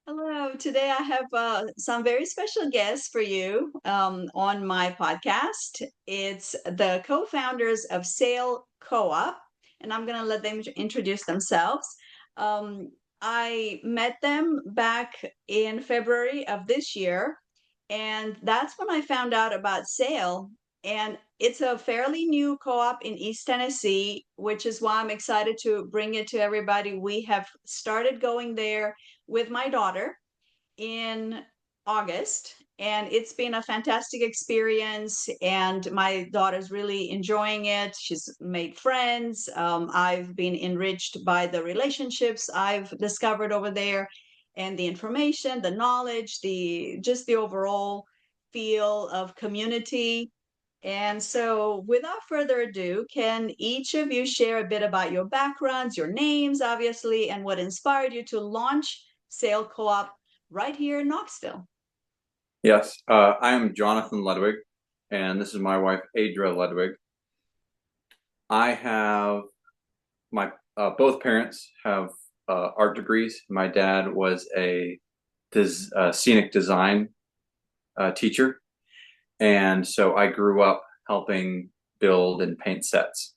Hello. Today I have some very special guests for you on my podcast. It's the co-founders of Sail Co-op, and I'm going to let them introduce themselves. Um, I met them back in February of this year, and that's when I found out about Sail. And it's a fairly new co-op in East Tennessee, which is why I'm excited to bring it to everybody. We have started going there with my daughter in August, and it's been a fantastic experience. And my daughter's really enjoying it. She's made friends. I've been enriched by the relationships I've discovered over there, and the information, the knowledge, the just the overall feel of community. And so, without further ado, can each of you share a bit about your backgrounds, your names, obviously, and what inspired you to launch Sail Co-op right here in Knoxville? Yes, I am Jonathan Ludwig, and this is my wife, Adra Ludwig. I have my both parents have art degrees. My dad was a scenic design teacher, and so I grew up helping build and paint sets.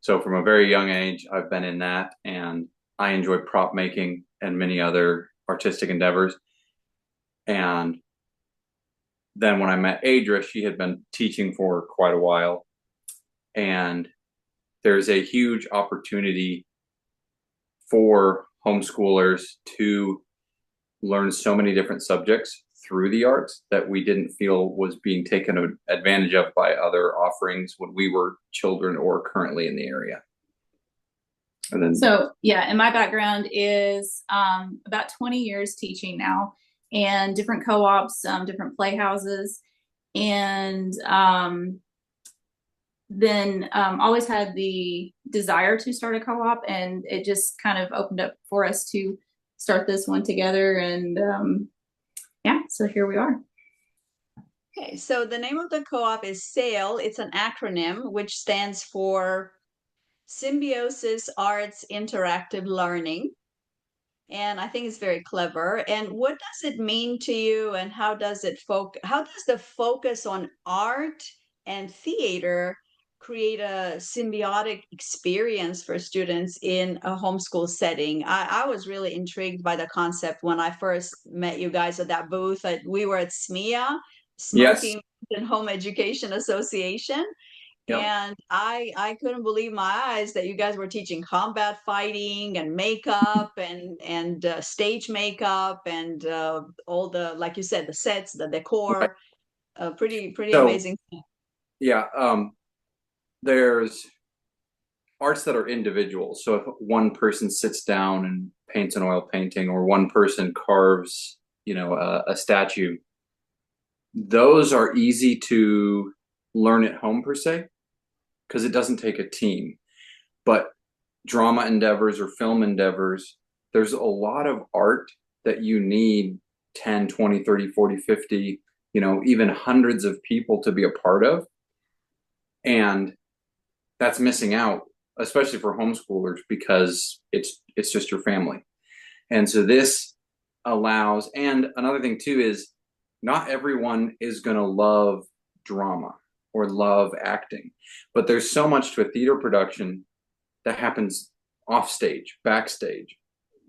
So from a very young age, I've been in that, and I enjoy prop making and many other artistic endeavors. And then when I met Adra, she had been teaching for quite a while. And there's a huge opportunity for homeschoolers to learn so many different subjects through the arts that we didn't feel was being taken advantage of by other offerings when we were children or currently in the area. And then, And my background is about 20 years teaching now, and different co-ops, different playhouses, and then always had the desire to start a co-op, and it just kind of opened up for us to start this one together. And so here we are. Okay, so the name of the co-op is SAIL. It's an acronym which stands for Symbiosis Arts Interactive Learning. And I think it's very clever. And what does it mean to you, and how does the focus on art and theater create a symbiotic experience for students in a homeschool setting? I was really intrigued by the concept when I first met you guys at that booth. We were at SMEA, yes, Smoking and Home Education Association, yep. and I couldn't believe my eyes that you guys were teaching combat fighting and makeup and stage makeup and all the, like you said, the sets, the Right. decor. Pretty So, amazing. yeah, there's arts that are individual. So if one person sits down and paints an oil painting, or one person carves, a statue, those are easy to learn at home per se, because it doesn't take a team. But drama endeavors or film endeavors, there's a lot of art that you need 10, 20, 30, 40, 50, even hundreds of people to be a part of. And that's missing out, especially for homeschoolers, because it's just your family. And so this allows, and another thing too is not everyone is going to love drama or love acting, but there's so much to a theater production that happens off stage, backstage,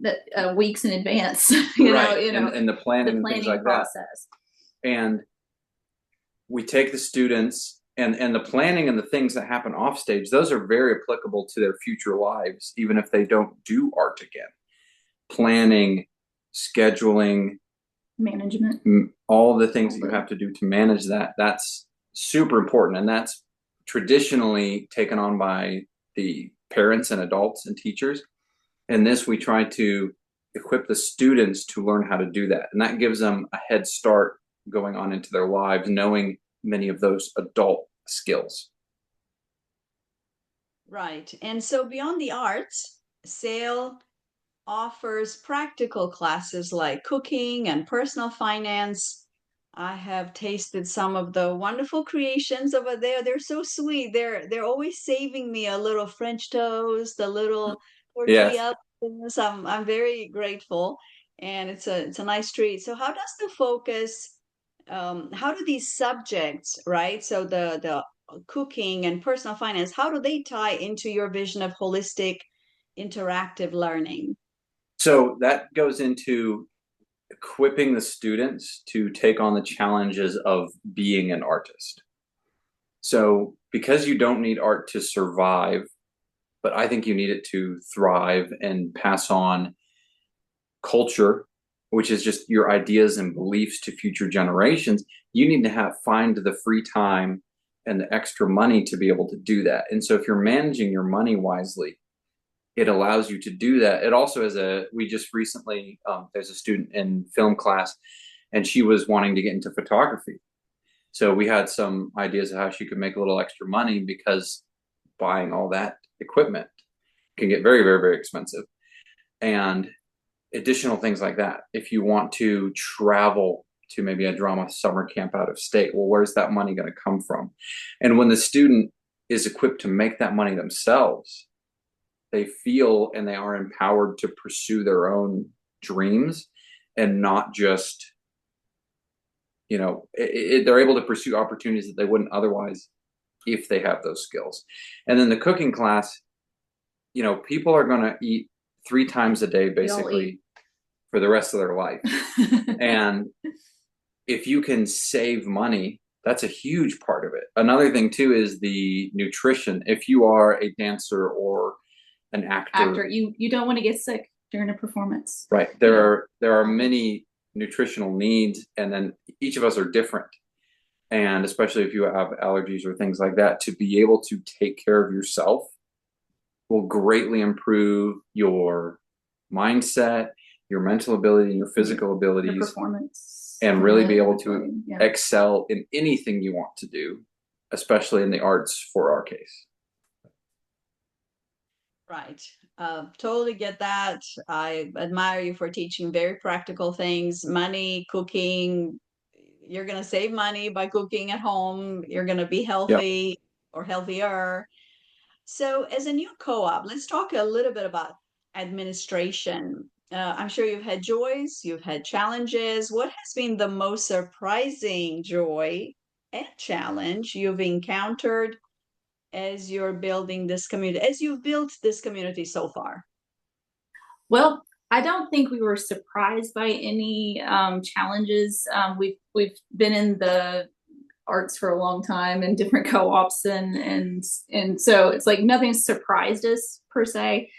That weeks in advance, right? And the planning and things like process. That. And we take the students, and the planning and the things that happen off stage, those are very applicable to their future lives, even if they don't do art again. Planning, scheduling, Management, all the things that you have to do to manage that's super important. And that's traditionally taken on by the parents and adults and teachers. And this, we try to equip the students to learn how to do that. And that gives them a head start going on into their lives, knowing many of those adult skills. Right. And so beyond the arts, SAIL offers practical classes like cooking and personal finance. I have tasted some of the wonderful creations over there. They're so sweet. They're always saving me a little French toast, a little Yes. tortilla. I'm very grateful. and it's a nice treat. So how does the focus, how do these subjects, right? So the cooking and personal finance, how do they tie into your vision of holistic interactive learning? So that goes into equipping the students to take on the challenges of being an artist. So because you don't need art to survive, but I think you need it to thrive and pass on culture, which is just your ideas and beliefs to future generations, you need to find the free time and the extra money to be able to do that. And so if you're managing your money wisely, it allows you to do that. It also we just recently, there's a student in film class, and she was wanting to get into photography. So we had some ideas of how she could make a little extra money, because buying all that equipment can get very, very, very expensive. And additional things like that. If you want to travel to maybe a drama summer camp out of state, well, where's that money going to come from? And when the student is equipped to make that money themselves, they feel and they are empowered to pursue their own dreams, and not just, they're able to pursue opportunities that they wouldn't otherwise if they have those skills. And then the cooking class, people are going to eat 3 times a day basically for the rest of their life. And if you can save money, that's a huge part of it. Another thing too is the nutrition. If you are a dancer or an actor, you don't want to get sick during a performance. Right. There are many nutritional needs, and then each of us are different. And especially if you have allergies or things like that, to be able to take care of yourself will greatly improve your mindset, your mental ability, your physical abilities, your performance, and really be able to excel in anything you want to do, especially in the arts for our case. Right. Totally get that. I admire you for teaching very practical things, money, cooking. You're going to save money by cooking at home. You're going to be healthy or healthier. So, as a new co-op, let's talk a little bit about administration. I'm sure you've had joys, you've had challenges. What has been the most surprising joy and challenge you've encountered as you're building this community, as you've built this community so far? Well, I don't think we were surprised by any challenges. We've been in the arts for a long time and different co-ops, and so it's like nothing surprised us per se.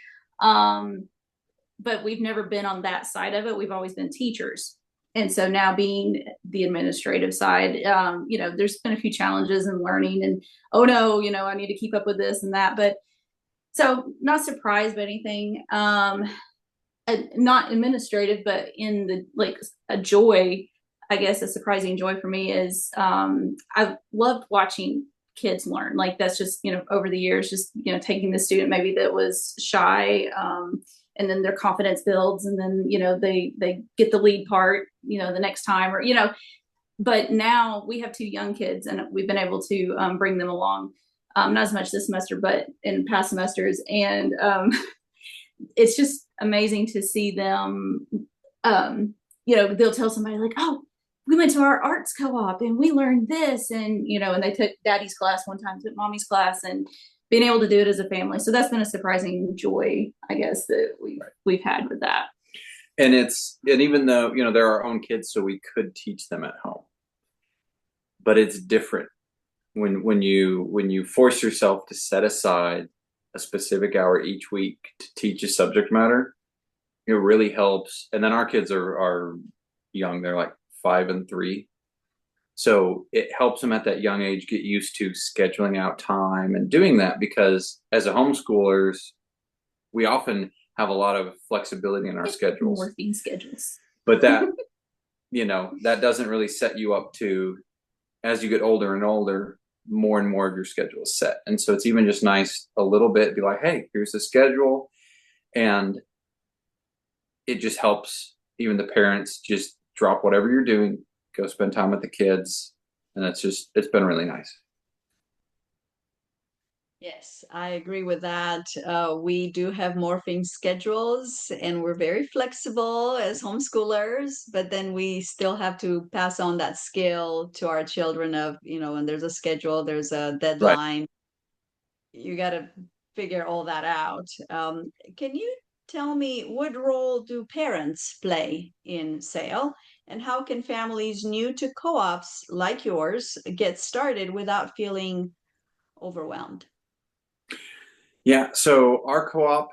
But we've never been on that side of it. We've always been teachers. And so now being the administrative side, there's been a few challenges in learning, and, oh no, I need to keep up with this and that. But so not surprised by anything, not administrative, but in the, like, a joy, I guess a surprising joy for me is, I've loved watching kids learn. Like, that's just, over the years, just, taking the student maybe that was shy, and then their confidence builds, and then, they get the lead part, the next time, or, but now we have 2 young kids, and we've been able to bring them along, not as much this semester, but in past semesters. And it's just amazing to see them, they'll tell somebody like, oh, we went to our arts co-op and we learned this, and, and they took daddy's class one time, took mommy's class, and being able to do it as a family. So that's been a surprising joy, I guess, that we've had with that. And even though, they're our own kids, so we could teach them at home, but it's different when you force yourself to set aside a specific hour each week to teach a subject matter. It really helps. And then our kids are young. They're like 5 and 3. So it helps them at that young age get used to scheduling out time and doing that, because as a homeschoolers, we often have a lot of flexibility in our schedules. Working schedules. But that, that doesn't really set you up to, as you get older and older, more and more of your schedule is set. And so it's even just nice a little bit, be like, hey, here's the schedule. And it just helps even the parents just drop whatever you're doing, go spend time with the kids. And it's been really nice. Yes, I agree with that. We do have morphing schedules and we're very flexible as homeschoolers, but then we still have to pass on that skill to our children of, when there's a schedule, there's a Right. deadline. You got to figure all that out. Can you tell me what role do parents play in SAIL, and how can families new to co-ops like yours get started without feeling overwhelmed? Yeah. So our co-op,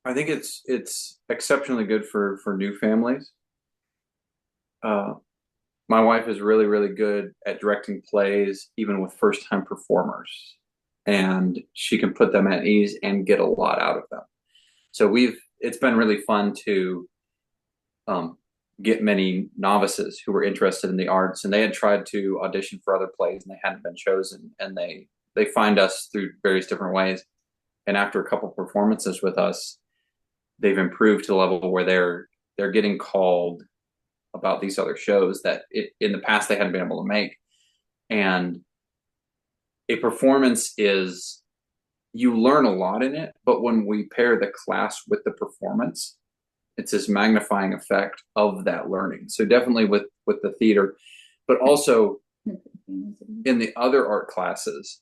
I think it's exceptionally good for new families. Uh, my wife is really, really good at directing plays, even with first time performers, and she can put them at ease and get a lot out of them. So it's been really fun to um, get many novices who were interested in the arts, and they had tried to audition for other plays and they hadn't been chosen, and they find us through various different ways. And after a couple performances with us, they've improved to the level where they're getting called about these other shows that in the past they hadn't been able to make. And a performance is, you learn a lot in it, but when we pair the class with the performance, it's this magnifying effect of that learning. So definitely with the theater, but also in the other art classes,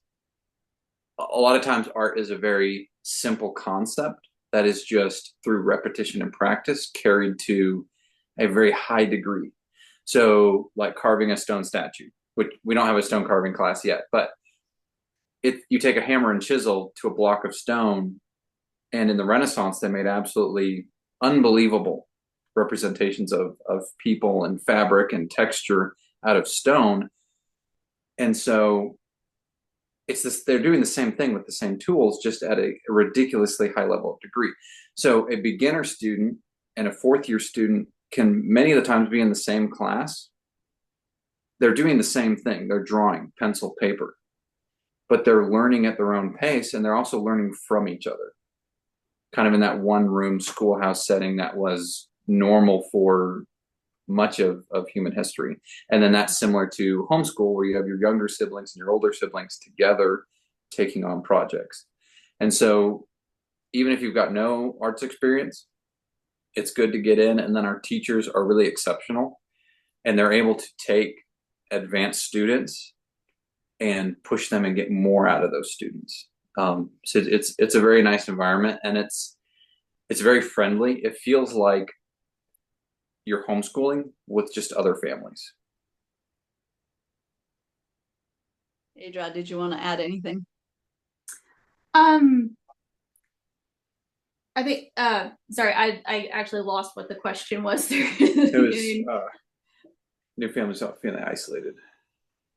a lot of times art is a very simple concept that is just through repetition and practice carried to a very high degree. So like carving a stone statue, which we don't have a stone carving class yet, but you take a hammer and chisel to a block of stone, and in the Renaissance, they made absolutely unbelievable representations of people and fabric and texture out of stone. And so it's this, they're doing the same thing with the same tools, just at a ridiculously high level of degree. So a beginner student and a fourth year student can many of the times be in the same class. They're doing the same thing. They're drawing pencil, paper, but they're learning at their own pace, and they're also learning from each other, kind of in that one room schoolhouse setting that was normal for much of human history. And then that's similar to homeschool, where you have your younger siblings and your older siblings together taking on projects. And so even if you've got no arts experience, it's good to get in. And then our teachers are really exceptional, and they're able to take advanced students and push them and get more out of those students. So it's a very nice environment, and it's very friendly. It feels like you're homeschooling with just other families. Adra, did you want to add anything? Um, I think, sorry, I actually lost what the question was there. It was new families not feeling isolated.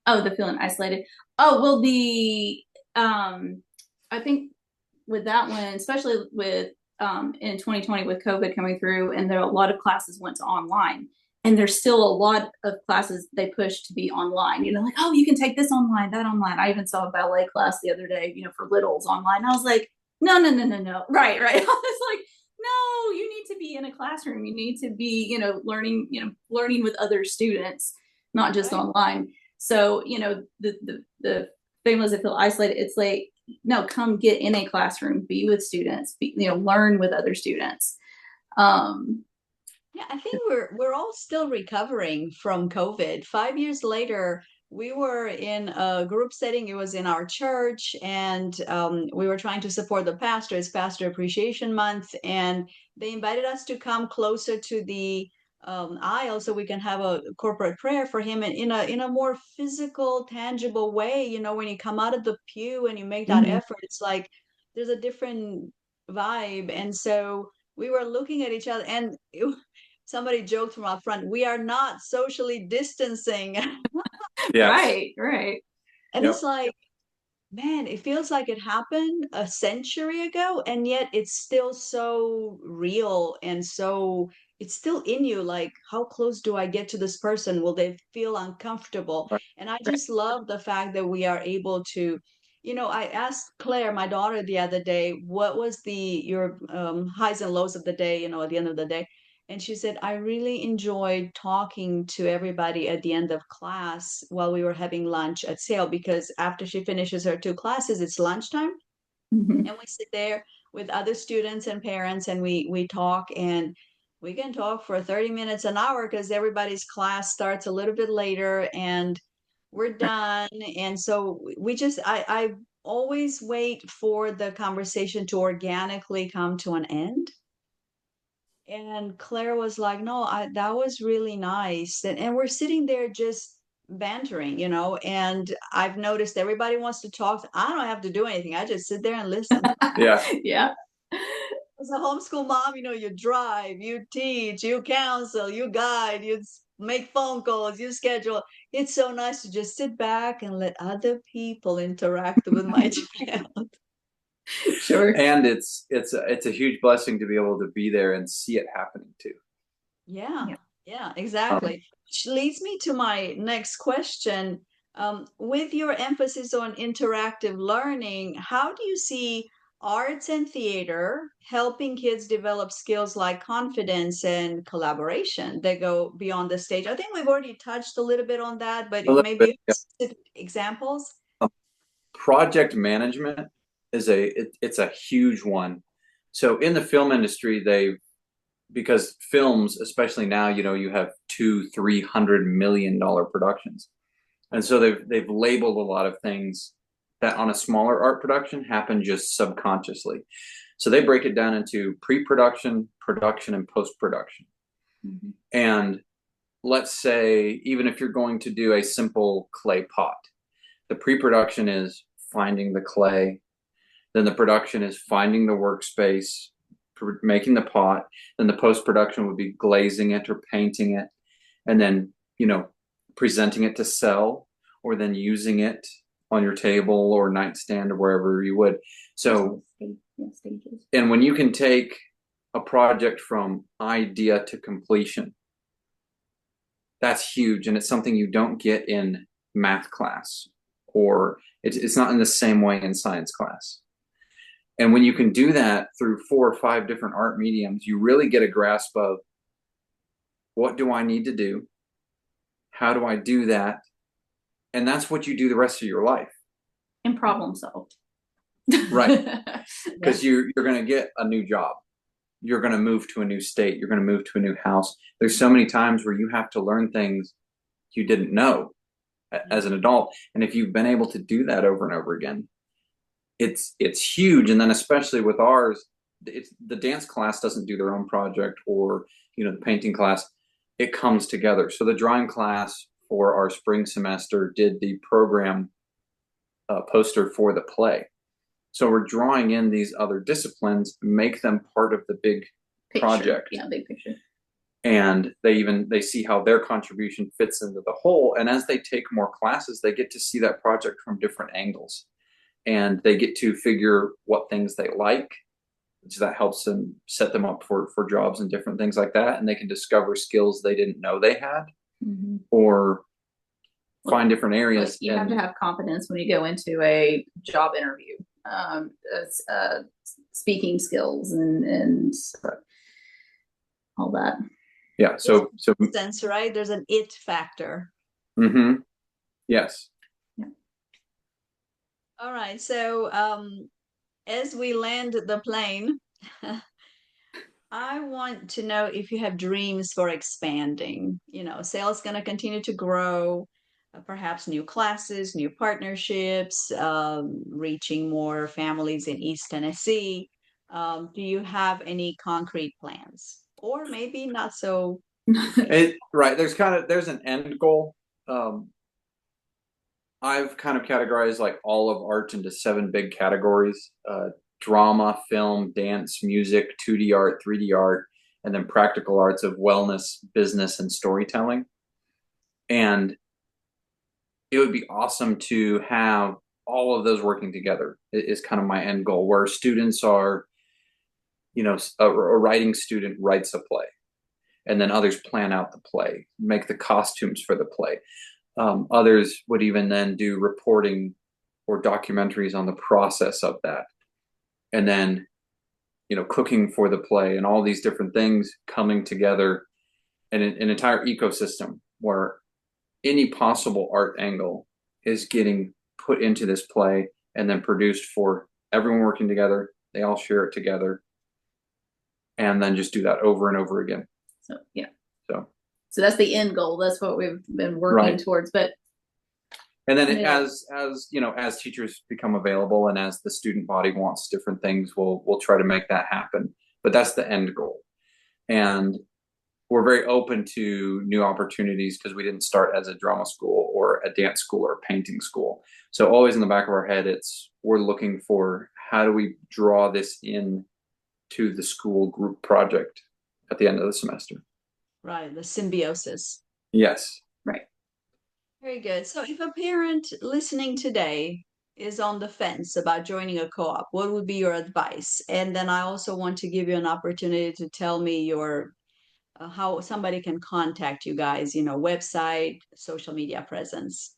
Oh, the feeling isolated. Oh, well, I think with that one, especially with, in 2020 with COVID coming through, and there are a lot of classes went to online, and there's still a lot of classes they push to be online, like, oh, you can take this online, that online. I even saw a ballet class the other day, for littles online. I was like, no, no, no, no, no. Right. I was like, no, you need to be in a classroom. You need to be, learning with other students, not just Right. online. So, the families that feel isolated, it's like, no, come get in a classroom, be with students, learn with other students. Yeah, I think we're all still recovering from COVID. 5 years later, we were in a group setting. It was in our church, and we were trying to support the pastor. It's Pastor Appreciation Month, and they invited us to come closer to the aisle so we can have a corporate prayer for him, and in a more physical, tangible way. When you come out of the pew and you make that Mhm. effort, it's like there's a different vibe. And so we were looking at each other, and somebody joked from up front, we are not socially distancing. Yes. Right. And it's Yep. like, man, it feels like it happened a century ago, and yet it's still so real, and so it's still in you. Like, how close do I get to this person? Will they feel uncomfortable? Right. And I just love the fact that we are able to, I asked Claire, my daughter, the other day, what was your highs and lows of the day, at the end of the day. And she said, I really enjoyed talking to everybody at the end of class while we were having lunch at Sale, because after she finishes her 2 classes, it's lunchtime. Mhm. And we sit there with other students and parents, and we talk, and we can talk for 30 minutes, an hour, because everybody's class starts a little bit later and we're done. And so we just I always wait for the conversation to organically come to an end. And Claire was like, no, that was really nice. And we're sitting there just bantering, and I've noticed everybody wants to talk. I don't have to do anything. I just sit there and listen. Yeah. Yeah. As a homeschool mom, you drive, you teach, you counsel, you guide, make phone calls, you schedule. It's so nice to just sit back and let other people interact with my child. Sure. And it's a huge blessing to be able to be there and see it happening too. Yeah, Yeah. yeah, Um, exactly. Which leads me to my next question. With your emphasis on interactive learning, how do you see arts and theater helping kids develop skills like confidence and collaboration that go beyond the stage? I think we've already touched a little bit on that, but a little maybe bit, you have yeah. specific examples. Project management is it's a huge one. So in the film industry, because films, especially now, you have 200-300 million dollar productions. And so they've labeled a lot of things that on a smaller art production happen just subconsciously. So they break it down into pre-production, production, and post-production. Mm-hmm. And let's say, even if you're going to do a simple clay pot, the pre-production is finding the clay, then the production is finding the workspace, making the pot, then the post-production would be glazing it or painting it, and then, presenting it to sell, or then using it on your table or nightstand or wherever you would. So, Stages. and when you can take a project from idea to completion, that's huge. And it's something you don't get in math class, or it's not in the same way in science class. And when you can do that through 4 or 5 different art mediums, you really get a grasp of, what do I need to do? How do I do that? And that's what you do the rest of your life. And problem solved. Right. Because you're going to get a new job. You're going to move to a new state. You're going to move to a new house. There's so many times where you have to learn things you didn't know as an adult. And if you've been able to do that over and over again, it's huge. And then especially with ours, the dance class doesn't do their own project, or the painting class. It comes together. So the drawing class for our spring semester did the program poster for the play. So we're drawing in these other disciplines, make them part of the big project. Yeah, big picture. And they see how their contribution fits into the whole. And as they take more classes, they get to see that project from different angles. And they get to figure what things they like. So that helps them set them up for jobs and different things like that. And they can discover skills they didn't know they had, Mm-hmm. or find different areas. You have to have confidence when you go into a job interview. Speaking skills and all that. Yeah. So sense, right? There's an it factor. Mm-hmm. Yes. Yeah. All right. So as we land the plane, I want to know if you have dreams for expanding. Sales going to continue to grow, perhaps new classes, new partnerships, reaching more families in East Tennessee. Do you have any concrete plans, or maybe not so? Right. There's an end goal. I've kind of categorized like all of art into 7 big categories: drama, film, dance, music, 2D art, 3D art, and then practical arts of wellness, business, and storytelling. And it would be awesome to have all of those working together. Is kind of my end goal, where students are, a writing student writes a play, and then others plan out the play, make the costumes for the play. Others would even then do reporting or documentaries on the process of that. And then, cooking for the play and all these different things coming together in an entire ecosystem where any possible art angle is getting put into this play and then produced for everyone working together. They all share it together, and then just do that over and over again. So yeah. So that's the end goal. That's what we've been working towards. But and then as teachers become available and as the student body wants different things, we'll try to make that happen. But that's the end goal. And we're very open to new opportunities because we didn't start as a drama school or a dance school or a painting school. So always in the back of our head, we're looking for how do we draw this in to the school group project at the end of the semester. Right, the symbiosis. Yes. Right. Very good. So if a parent listening today is on the fence about joining a co-op, what would be your advice? And then I also want to give you an opportunity to tell me your how somebody can contact you guys, website, social media presence.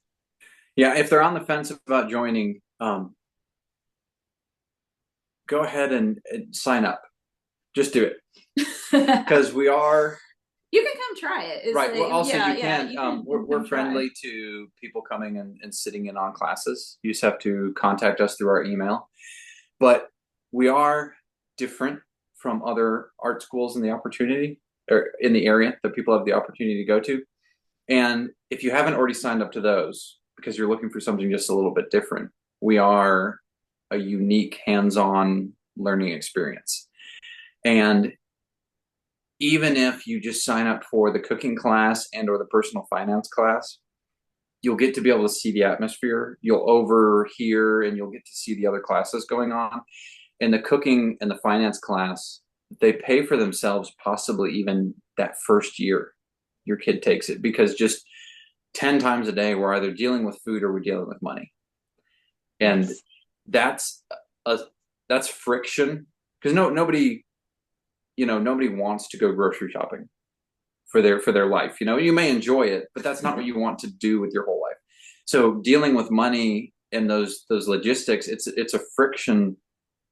Yeah, if they're on the fence about joining, go ahead and sign up. Just do it. Because we are. You can come try it. It's right. Well, also you can. We're friendly to people coming and sitting in on classes. You just have to contact us through our email. But we are different from other art schools in the opportunity or in the area that people have the opportunity to go to. And if you haven't already signed up to those because you're looking for something just a little bit different, we are a unique hands-on learning experience. And even if you just sign up for the cooking class and or the personal finance class, you'll get to be able to see the atmosphere. You'll overhear and you'll get to see the other classes going on. In the cooking and the finance class, they pay for themselves possibly even that first year your kid takes it, because just 10 times a day we're either dealing with food or we're dealing with money. And that's friction, because nobody wants to go grocery shopping for their life. You may enjoy it, but that's not what you want to do with your whole life. So dealing with money and those logistics, it's a friction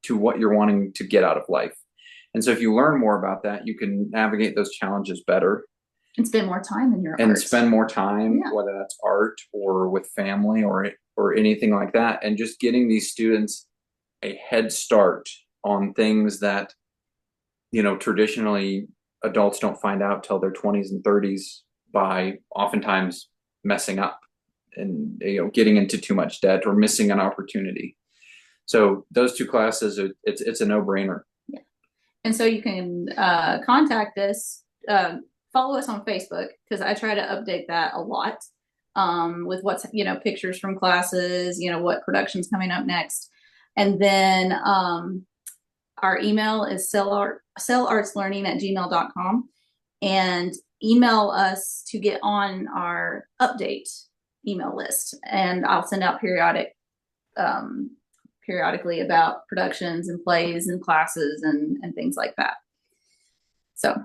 to what you're wanting to get out of life. And so if you learn more about that, you can navigate those challenges better. And spend more time in your and art. Spend more time, whether that's art or with family or anything like that. And just getting these students a head start on things that, traditionally adults don't find out till their 20s and 30s by oftentimes messing up and, getting into too much debt or missing an opportunity. So those two classes, it's a no-brainer. Yeah. And so you can contact us, follow us on Facebook, because I try to update that a lot with what's, pictures from classes, what production's coming up next. And then our email is sellartslearning@gmail.com, and email us to get on our update email list. And I'll send out periodically about productions and plays and classes and things like that. So.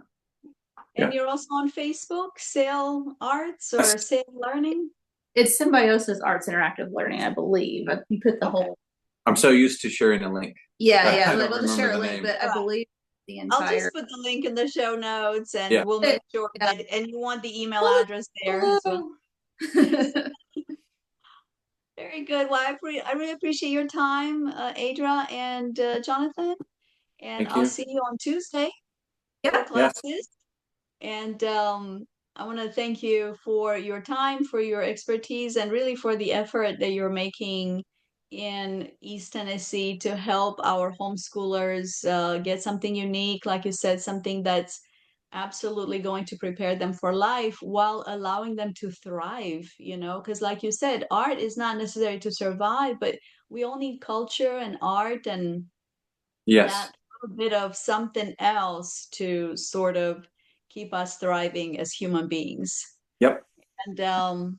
And you're also on Facebook, Sale Arts or Sale Learning? It's Symbiosis Arts Interactive Learning, I believe. You put the whole. I'm so used to sharing a link. Yeah. I will share a link, but I believe the entire. I'll just put the link in the show notes, and we'll make sure that. And you want the email address there as well. Very good. Well, I really appreciate your time, Adra and Jonathan. And I'll see you on Tuesday for classes. Yes. And I want to thank you for your time, for your expertise, and really for the effort that you're making in East Tennessee to help our homeschoolers get something unique, like you said, something that's absolutely going to prepare them for life while allowing them to thrive, because like you said, art is not necessary to survive, but we all need culture and art and that little bit of something else to sort of keep us thriving as human beings. Yep. And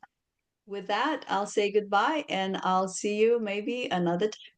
with that, I'll say goodbye, and I'll see you maybe another time.